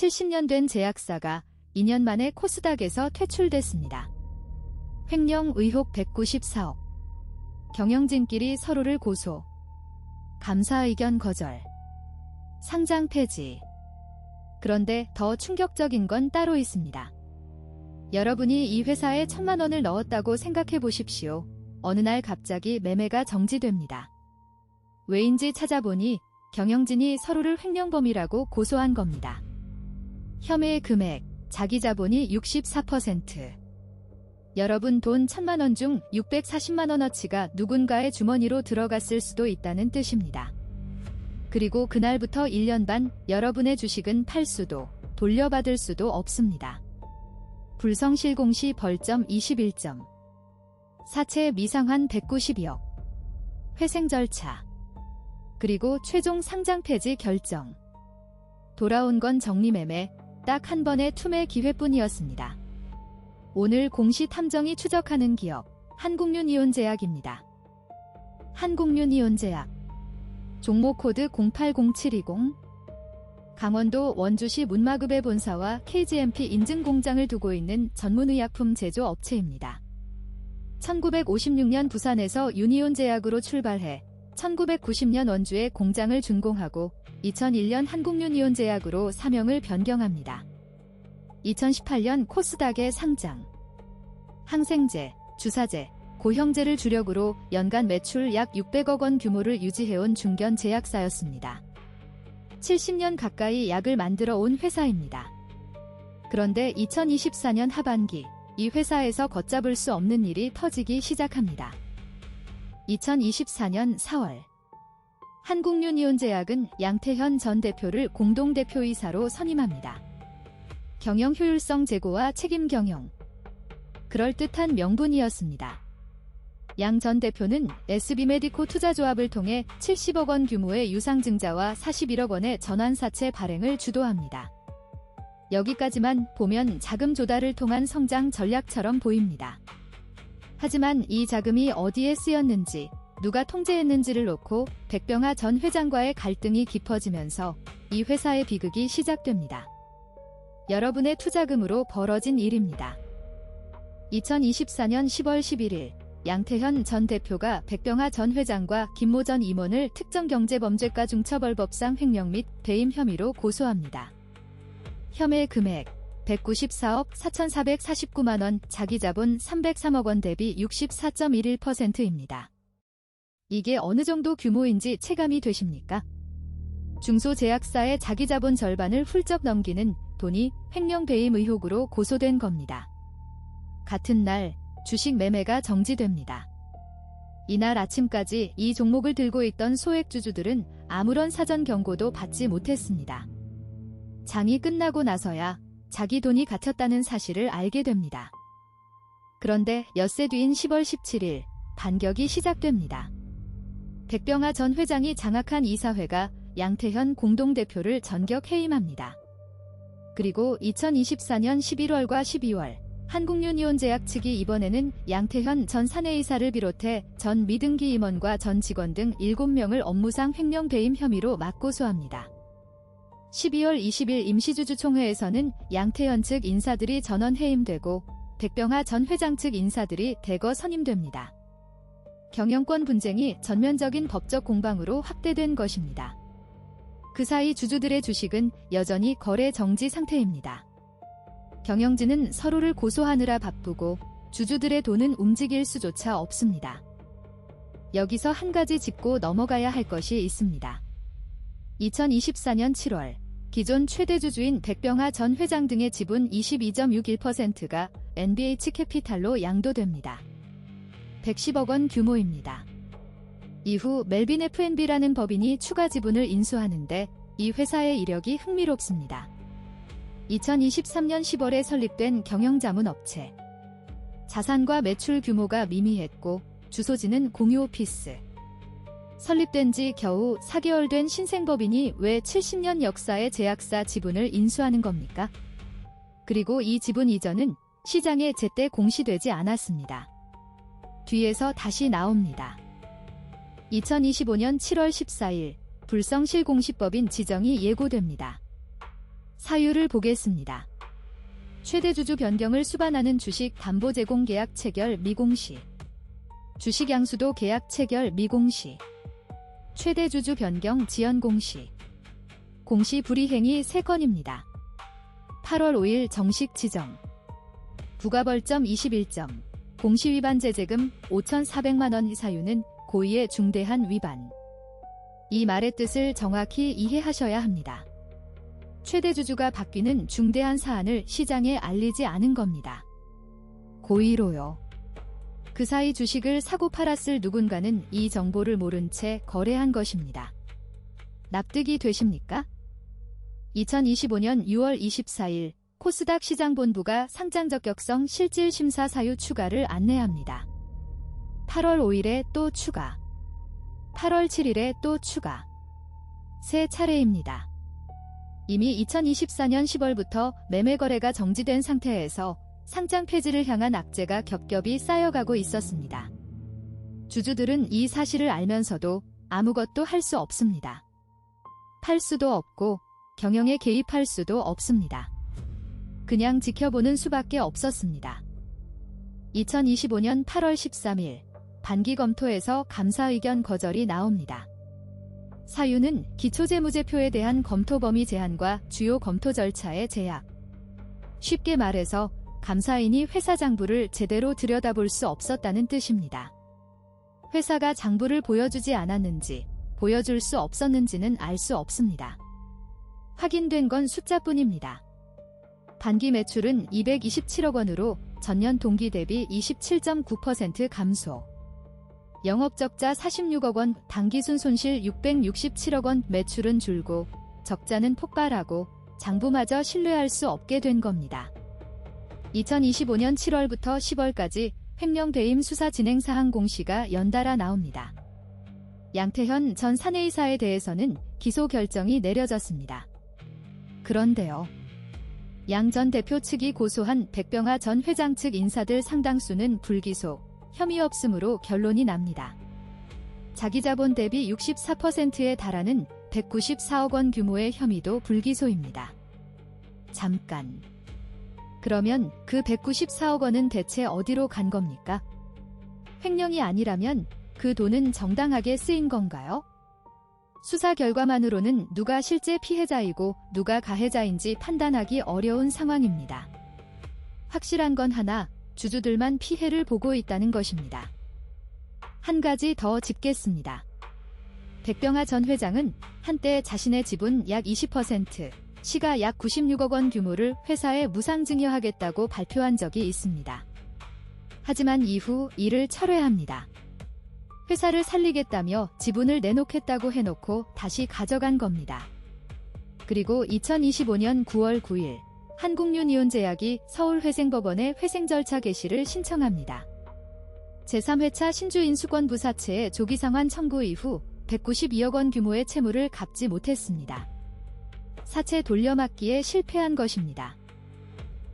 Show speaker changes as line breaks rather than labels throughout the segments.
70년 된 제약사가 2년 만에 코스닥에서 퇴출됐습니다. 횡령 의혹 194억. 경영진끼리 서로를 고소. 감사 의견 거절. 상장 폐지. 그런데 더 충격적인 건 따로 있습니다. 여러분이 이 회사에 1,000만 원을 넣었다고 생각해 보십시오. 어느 날 갑자기 매매가 정지됩니다. 왜인지 찾아보니 경영진이 서로를 횡령범이라고 고소한 겁니다. 혐의 금액, 자기 자본이 64%. 여러분 돈 1,000만 원 중 640만 원어치가 누군가의 주머니로 들어갔을 수도 있다는 뜻입니다. 그리고 그날부터 1년 반 여러분의 주식은 팔 수도 돌려받을 수도 없습니다. 불성실공시 벌점 21점. 사채 미상환 192억. 회생 절차. 그리고 최종 상장 폐지 결정. 돌아온 건 정리매매, 딱 한 번의 투매 기회뿐이었습니다. 오늘 공시 탐정이 추적하는 기업, 한국윤이온제약입니다. 한국윤이온제약. 종목 코드 080720. 강원도 원주시 문마급의 본사와 KGMP 인증 공장을 두고 있는 전문의약품 제조 업체입니다. 1956년 부산에서 유니온제약으로 출발해 1990년 원주에 공장을 준공하고 2001년 한국윤이온제약으로 사명을 변경합니다. 2018년 코스닥에 상장. 항생제, 주사제, 고형제를 주력으로 연간 매출 약 600억 원 규모를 유지해온 중견 제약사였습니다. 70년 가까이 약을 만들어 온 회사입니다. 그런데 2024년 하반기 이 회사에서 걷잡을 수 없는 일이 터지기 시작합니다. 2024년 4월 한국윤이온제약은 양태현 전 대표를 공동대표이사로 선임합니다. 경영 효율성 제고와 책임 경영. 그럴듯한 명분이었습니다. 양 전 대표는 SB메디코 투자조합을 통해 70억 원 규모의 유상증자와 41억 원의 전환사채 발행을 주도합니다. 여기까지만 보면 자금 조달을 통한 성장 전략처럼 보입니다. 하지만 이 자금이 어디에 쓰였는지, 누가 통제했는지를 놓고 백병하 전 회장과의 갈등이 깊어지면서 이 회사의 비극이 시작됩니다. 여러분의 투자금으로 벌어진 일입니다. 2024년 10월 11일 양태현 전 대표가 백병하 전 회장과 김모 전 임원을 특정경제범죄과 중처벌법상 횡령 및 배임 혐의로 고소합니다. 혐의 금액 194억 4,449만 원, 자기자본 303억 원 대비 64.11%입니다. 이게 어느 정도 규모인지 체감이 되십니까? 중소제약사의 자기자본 절반을 훌쩍 넘기는 돈이 횡령 배임 의혹으로 고소된 겁니다. 같은 날 주식 매매가 정지됩니다. 이날 아침까지 이 종목을 들고 있던 소액주주들은 아무런 사전 경고도 받지 못했습니다. 장이 끝나고 나서야 자기 돈이 갇혔다는 사실을 알게 됩니다. 그런데 엿새 뒤인 10월 17일 반격이 시작됩니다. 백병하 전 회장이 장악한 이사회가 양태현 공동대표를 전격 해임합니다. 그리고 2024년 11월과 12월 한국윤이온제약 측이 이번에는 양태현 전 사내이사를 비롯해 전 미등기 임원과 전 직원 등 7명을 업무상 횡령 배임 혐의로 맞고소합니다. 12월 20일 임시주주총회에서는 양태현 측 인사들이 전원 해임되고 백병하 전 회장 측 인사들이 대거 선임됩니다. 경영권 분쟁이 전면적인 법적 공방으로 확대된 것입니다. 그 사이 주주들의 주식은 여전히 거래 정지 상태입니다. 경영진은 서로를 고소하느라 바쁘고 주주들의 돈은 움직일 수조차 없습니다. 여기서 한 가지 짚고 넘어가야 할 것이 있습니다. 2024년 7월 기존 최대 주주인 백병하 전 회장 등의 지분 22.61%가 NBH 캐피탈로 양도됩니다. 110억 원 규모입니다. 이후 멜빈 F&B라는 법인이 추가 지분을 인수하는데 이 회사의 이력이 흥미롭습니다. 2023년 10월에 설립된 경영자문업체. 자산과 매출 규모가 미미했고 주소지는 공유 오피스. 설립된 지 겨우 4개월 된 신생법인이 왜 70년 역사의 제약사 지분을 인수하는 겁니까? 그리고 이 지분 이전은 시장에 제때 공시되지 않았습니다. 뒤에서 다시 나옵니다. 2025년 7월 14일 불성실공시법인 지정이 예고됩니다. 사유를 보겠습니다. 최대 주주 변경을 수반하는 주식 담보 제공 계약 체결 미공시. 주식 양수도 계약 체결 미공시. 최대 주주 변경 지연 공시. 공시 불이행이 3건입니다. 8월 5일 정식 지정. 부가벌점 21점. 공시 위반 제재금 5,400만원. 사유는 고의의 중대한 위반. 이 말의 뜻을 정확히 이해하셔야 합니다. 최대 주주가 바뀌는 중대한 사안을 시장에 알리지 않은 겁니다. 고의로요. 그 사이 주식을 사고 팔았을 누군가는 이 정보를 모른 채 거래한 것입니다. 납득이 되십니까? 2025년 6월 24일 코스닥 시장본부가 상장 적격성 실질 심사 사유 추가를 안내합니다. 8월 5일에 또 추가. 8월 7일에 또 추가. 세 차례입니다. 이미 2024년 10월부터 매매 거래가 정지된 상태에서 상장 폐지를 향한 악재가 겹겹이 쌓여가고 있었습니다. 주주들은 이 사실을 알면서도 아무것도 할 수 없습니다. 팔 수도 없고 경영에 개입할 수도 없습니다. 그냥 지켜보는 수밖에 없었습니다. 2025년 8월 13일 반기 검토에서 감사 의견 거절이 나옵니다. 사유는 기초재무제표에 대한 검토 범위 제한과 주요 검토 절차의 제약. 쉽게 말해서 감사인이 회사 장부를 제대로 들여다볼 수 없었다는 뜻입니다. 회사가 장부를 보여주지 않았는지, 보여줄 수 없었는지는 알 수 없습니다. 확인된 건 숫자뿐입니다. 반기 매출은 227억 원으로 전년 동기 대비 27.9% 감소. 영업적자 46억 원, 당기순 손실 667억 원, 매출은 줄고 적자는 폭발하고 장부마저 신뢰할 수 없게 된 겁니다. 2025년 7월부터 10월까지 횡령 배임 수사 진행 사항 공시가 연달아 나옵니다. 양태현 전 사내이사에 대해서는 기소 결정이 내려졌습니다. 그런데요. 양 전 대표 측이 고소한 백병하 전 회장 측 인사들 상당수는 불기소, 혐의 없음으로 결론이 납니다. 자기자본 대비 64%에 달하는 194억 원 규모의 혐의도 불기소입니다. 잠깐. 그러면 그 194억 원은 대체 어디로 간 겁니까? 횡령이 아니라면 그 돈은 정당하게 쓰인 건가요? 수사 결과만으로는 누가 실제 피해자이고 누가 가해자인지 판단하기 어려운 상황입니다. 확실한 건 하나, 주주들만 피해를 보고 있다는 것입니다. 한 가지 더 짚겠습니다. 백병하 전 회장은 한때 자신의 지분 약 20%, 시가 약 96억 원 규모를 회사에 무상증여하겠다고 발표한 적이 있습니다. 하지만 이후 이를 철회합니다. 회사를 살리겠다며 지분을 내놓겠다고 해놓고 다시 가져간 겁니다. 그리고 2025년 9월 9일 한국유니온제약이 서울회생법원에 회생 절차 개시를 신청합니다. 제3회차 신주인수권부사체의 조기상환 청구 이후 192억 원 규모의 채무를 갚지 못했습니다. 사채 돌려막기에 실패한 것입니다.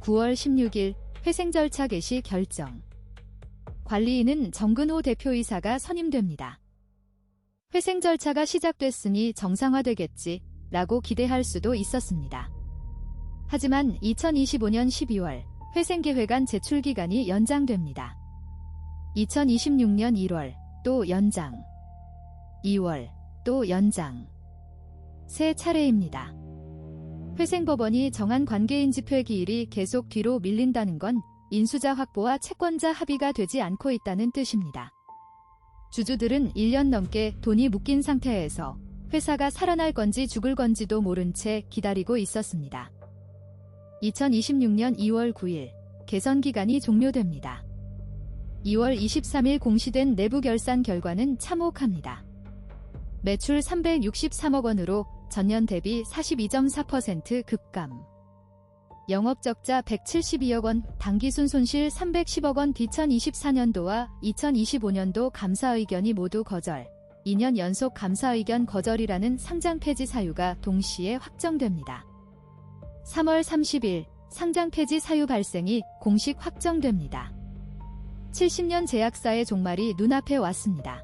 9월 16일 회생 절차 개시 결정. 관리인은 정근호 대표이사가 선임됩니다. 회생 절차가 시작됐으니 정상화되겠지 라고 기대할 수도 있었습니다. 하지만 2025년 12월 회생계획안 제출기간이 연장됩니다. 2026년 1월 또 연장. 2월 또 연장. 세 차례입니다. 회생법원이 정한 관계인집회 기일이 계속 뒤로 밀린다는 건 인수자 확보와 채권자 합의가 되지 않고 있다는 뜻입니다. 주주들은 1년 넘게 돈이 묶인 상태에서 회사가 살아날 건지 죽을 건지도 모른 채 기다리고 있었습니다. 2026년 2월 9일 개선 기간이 종료됩니다. 2월 23일 공시된 내부 결산 결과는 참혹합니다. 매출 363억 원으로 전년 대비 42.4% 급감. 영업적자 172억 원, 당기순 손실 310억 원. 2024년도와 2025년도 감사 의견이 모두 거절. 2년 연속 감사 의견 거절이라는 상장 폐지 사유가 동시에 확정됩니다. 3월 30일 상장 폐지 사유 발생이 공식 확정됩니다. 70년 제약사의 종말이 눈앞에 왔습니다.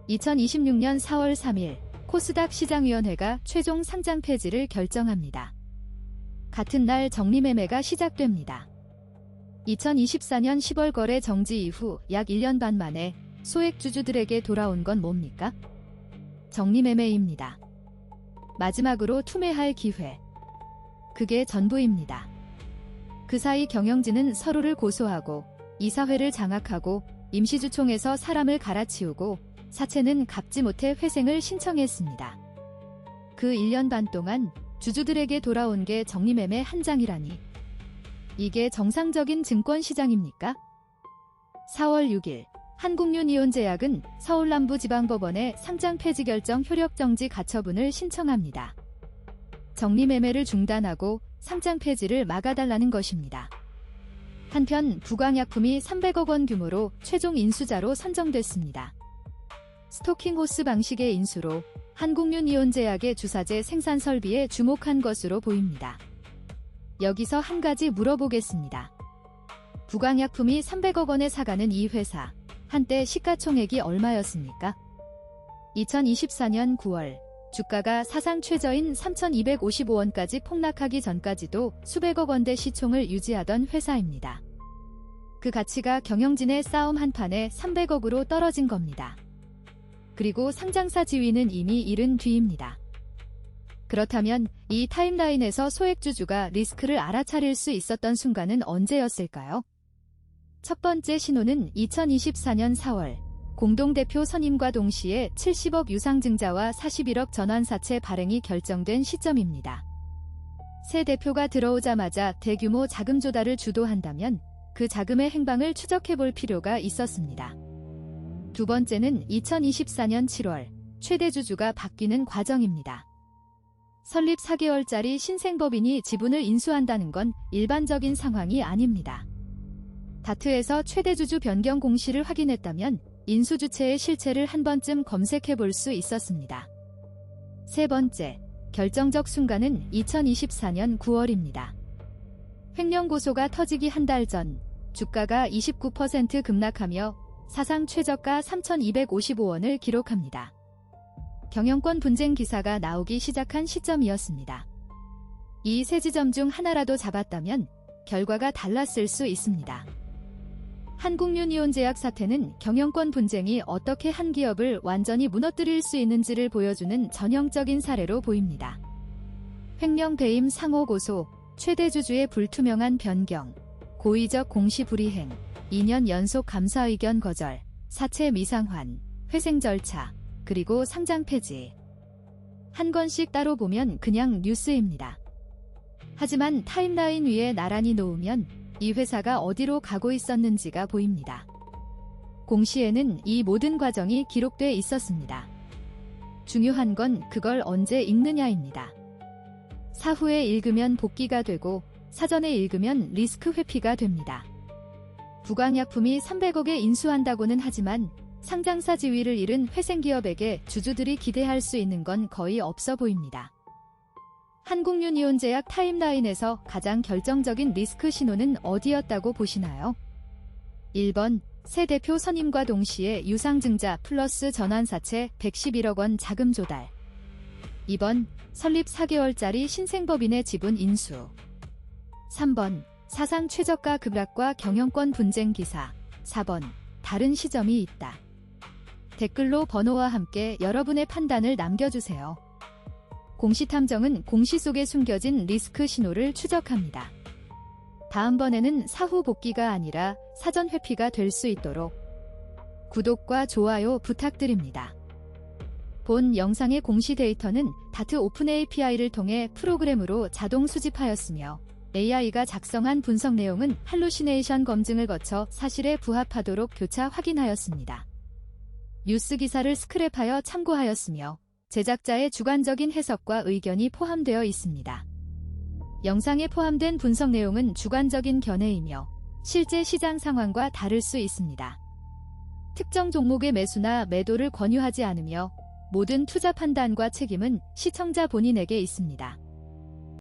2026년 4월 3일 코스닥 시장위원회가 최종 상장 폐지를 결정합니다. 같은 날 정리매매가 시작됩니다. 2024년 10월 거래 정지 이후 약 1년 반 만에 소액주주들에게 돌아온 건 뭡니까? 정리매매입니다. 마지막으로 투매할 기회. 그게 전부입니다. 그 사이 경영진은 서로를 고소하고 이사회를 장악하고 임시주총에서 사람을 갈아치우고 사채는 갚지 못해 회생을 신청했습니다. 그 1년 반 동안 주주들에게 돌아온 게 정리매매 한 장이라니. 이게 정상적인 증권시장입니까? 4월 6일 한국유니온제약은 서울남부지방법원에 상장 폐지 결정 효력정지 가처분을 신청합니다. 정리매매를 중단하고 상장 폐지를 막아달라는 것입니다. 한편 부광약품이 300억 원 규모로 최종 인수자로 선정됐습니다. 스토킹호스 방식의 인수로 한국유니온제약의 주사제 생산 설비에 주목한 것으로 보입니다. 여기서 한 가지 물어보겠습니다. 부광약품이 300억 원에 사가는 이 회사, 한때 시가총액이 얼마였습니까? 2024년 9월 주가가 사상 최저인 3,255원까지 폭락하기 전까지도 수백억 원대 시총을 유지하던 회사입니다. 그 가치가 경영진의 싸움 한판에 300억으로 떨어진 겁니다. 그리고 상장사 지위는 이미 잃은 뒤입니다. 그렇다면 이 타임라인에서 소액주주가 리스크를 알아차릴 수 있었던 순간은 언제였을까요? 첫 번째 신호는 2024년 4월 공동대표 선임과 동시에 70억 유상증자와 41억 전환사채 발행이 결정된 시점입니다. 새 대표가 들어오자마자 대규모 자금 조달을 주도한다면 그 자금의 행방을 추적해볼 필요가 있었습니다. 두 번째는 2024년 7월 최대 주주가 바뀌는 과정입니다. 설립 4개월짜리 신생법인이 지분을 인수한다는 건 일반적인 상황이 아닙니다. 다트에서 최대 주주 변경 공시를 확인했다면 인수 주체의 실체를 한 번쯤 검색해 볼 수 있었습니다. 세 번째, 결정적 순간은 2024년 9월입니다. 횡령 고소가 터지기 한 달 전 주가가 29% 급락하며 사상 최저가 3,255원을 기록합니다. 경영권 분쟁 기사가 나오기 시작한 시점이었습니다. 이 세 지점 중 하나라도 잡았다면 결과가 달랐을 수 있습니다. 한국유니온제약 사태는 경영권 분쟁이 어떻게 한 기업을 완전히 무너뜨릴 수 있는지를 보여주는 전형적인 사례로 보입니다. 횡령 배임 상호 고소, 최대 주주의 불투명한 변경, 고의적 공시 불이행, 2년 연속 감사 의견 거절, 사채 미상환, 회생 절차, 그리고 상장 폐지. 한 건씩 따로 보면 그냥 뉴스입니다. 하지만 타임라인 위에 나란히 놓으면 이 회사가 어디로 가고 있었는지가 보입니다. 공시에는 이 모든 과정이 기록돼 있었습니다. 중요한 건 그걸 언제 읽느냐입니다. 사후에 읽으면 복기가 되고 사전에 읽으면 리스크 회피가 됩니다. 부광약품이 300억에 인수한다고는 하지만 상장사 지위를 잃은 회생기업에게 주주들이 기대할 수 있는 건 거의 없어 보입니다. 한국유니온제약 타임라인에서 가장 결정적인 리스크 신호는 어디였다고 보시나요? 1번, 새 대표 선임과 동시에 유상증자 플러스 전환사채 111억 원 자금 조달. 2번, 설립 4개월짜리 신생법인의 지분 인수. 3번, 사상 최저가 급락과 경영권 분쟁 기사. 4번, 다른 시점이 있다. 댓글로 번호와 함께 여러분의 판단을 남겨주세요. 공시탐정은 공시 속에 숨겨진 리스크 신호를 추적합니다. 다음번에는 사후 복귀가 아니라 사전 회피가 될 수 있도록 구독과 좋아요 부탁드립니다. 본 영상의 공시 데이터는 다트 오픈 API를 통해 프로그램으로 자동 수집하였으며 AI가 작성한 분석 내용은 할루시네이션 검증을 거쳐 사실에 부합하도록 교차 확인하였습니다. 뉴스 기사를 스크랩하여 참고하였으며 제작자의 주관적인 해석과 의견이 포함되어 있습니다. 영상에 포함된 분석 내용은 주관적인 견해이며 실제 시장 상황과 다를 수 있습니다. 특정 종목의 매수나 매도를 권유하지 않으며 모든 투자 판단과 책임은 시청자 본인에게 있습니다.